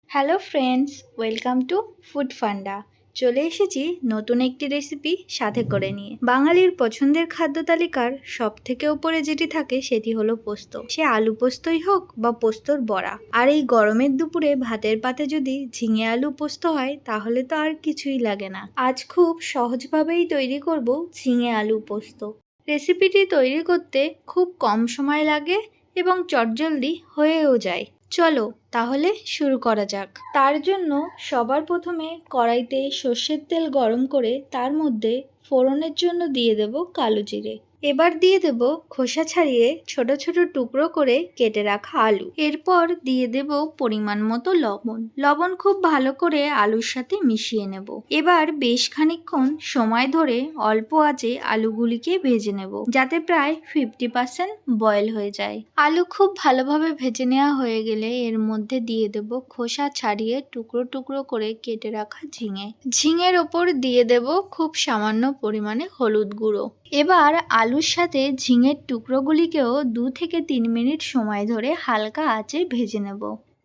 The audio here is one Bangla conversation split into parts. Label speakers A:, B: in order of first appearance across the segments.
A: Hello friends, welcome to food funda. চলে এসেছি নতুন একটি রেসিপি সাথে করে নিয়ে। বাঙালির পছন্দের খাদ্য তালিকার সব থেকে উপরে যেটি থাকে সেটি হলো পোস্ত। সে আলু পোস্তই হোক বা পোস্তর বড়া। আর এই গরমের দুপুরে ভাতের পাতে যদি ঝিঙে আলু পোস্ত হয় তাহলে তো আর কিছুই লাগে না। আজ খুব সহজভাবেই তৈরি করব ঝিঙে আলু পোস্ত। রেসিপিটি তৈরি করতে খুব কম সময় লাগে এবং চটজলদি হয়েও যায়। চলো তাহলে শুরু করা যাক। তার জন্য সবার প্রথমে কড়াইতে সর্ষের তেল গরম করে তার মধ্যে ফোড়নের জন্য দিয়ে দেব কালো জিরে। এবার দিয়ে দেব খোসা ছাড়িয়ে ছোট ছোট টুকরো করে কেটে রাখা আলু। এরপর দিয়ে দেব পরিমাণ মতো লবণ। লবণ খুব ভালো করে আলুর সাথে মিশিয়ে নেব। এবার বেশ খানিকক্ষণ সময় ধরে অল্প আঁচে আলুগুলিকে ভেজে নেব, যাতে প্রায় 50% বয়েল হয়ে যায়। আলু খুব ভালোভাবে ভেজে নেওয়া হয়ে গেলে এর মধ্যে দিয়ে দেব খোসা ছাড়িয়ে টুকরো টুকরো করে কেটে রাখা ঝিঙে। ঝিঙের ওপর দিয়ে দেব খুব সামান্য পরিমাণে হলুদ গুঁড়ো। এবার আলুর সাথে ঝিঙের টুকরোগুলিকেও 2 থেকে 3 মিনিট সময় ধরে হালকা আঁচে ভেজে নেব।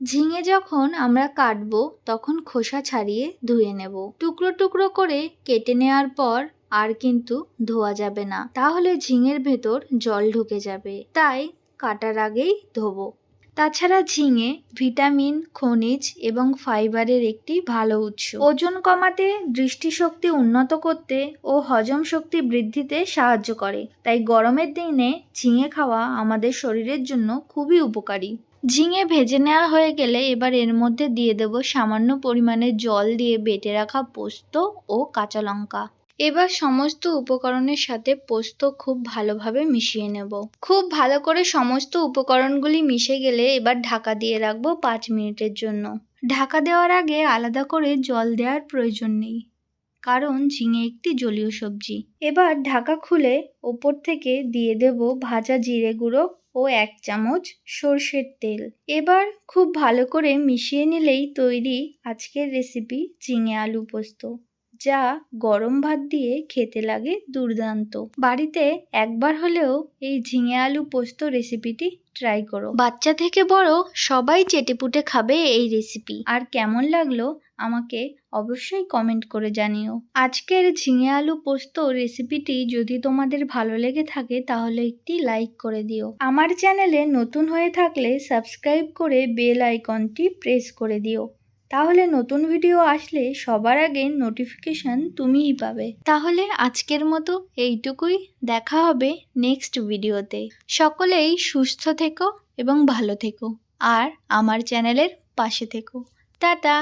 A: ঝিঙে যখন আমরা কাটবো তখন খোসা ছাড়িয়ে ধুয়ে নেব। টুকরো টুকরো করে কেটে নেওয়ার পর আর কিন্তু ধোয়া যাবে না, তাহলে ঝিঙের ভেতর জল ঢুকে যাবে, তাই কাটার আগেই ধোবো। তাছাড়া ঝিঙে ভিটামিন, খনিজ এবং ফাইবারের একটি ভালো উৎস। ওজন কমাতে, দৃষ্টিশক্তি উন্নত করতে ও হজম শক্তি বৃদ্ধিতে সাহায্য করে। তাই গরমের দিনে ঝিঙে খাওয়া আমাদের শরীরের জন্য খুবই উপকারী। ঝিঙে ভেজে নেওয়া হয়ে গেলে এবার এর মধ্যে দিয়ে দেব সামান্য পরিমাণে জল দিয়ে বেটে রাখা পোস্ত ও কাঁচা লঙ্কা। এবার সমস্ত উপকরণের সাথে পোস্ত খুব ভালোভাবে মিশিয়ে নেব। খুব ভালো করে সমস্ত উপকরণগুলি মিশে গেলে এবার ঢাকা দিয়ে রাখবো 5 মিনিটের জন্য। ঢাকা দেওয়ার আগে আলাদা করে জল দেওয়ার প্রয়োজন নেই, কারণ ঝিঙে একটি জলীয় সবজি। এবার ঢাকা খুলে ওপর থেকে দিয়ে দেব ভাজা জিরে গুঁড়ো ও 1 চামচ সর্ষের তেল। এবার খুব ভালো করে মিশিয়ে নিলেই তৈরি আজকের রেসিপি ঝিঙে আলু পোস্ত, যা গরম ভাত দিয়ে খেতে লাগে দুর্দান্ত। বাড়িতে একবার হলেও এই ঝিঙে আলু পোস্ত রেসিপিটি ট্রাই করো। বাচ্চা থেকে বড় সবাই চেটেপুটে খাবে এই রেসিপি। আর কেমন লাগলো আমাকে অবশ্যই কমেন্ট করে জানিও। আজকের ঝিঙে আলু পোস্ত রেসিপিটি যদি তোমাদের ভালো লেগে থাকে তাহলে একটি লাইক করে দিও। আমার চ্যানেলে নতুন হয়ে থাকলে সাবস্ক্রাইব করে বেল আইকনটি প্রেস করে দিও, তাহলে নতুন ভিডিও আসলে সবার আগে নোটিফিকেশন তুমিই পাবে। তাহলে আজকের মতো এইটুকুই, দেখা হবে নেক্সট ভিডিওতে। সকলেই সুস্থ থেকো এবং ভালো থেকো, আর আমার চ্যানেলের পাশে থেকো। টাটা।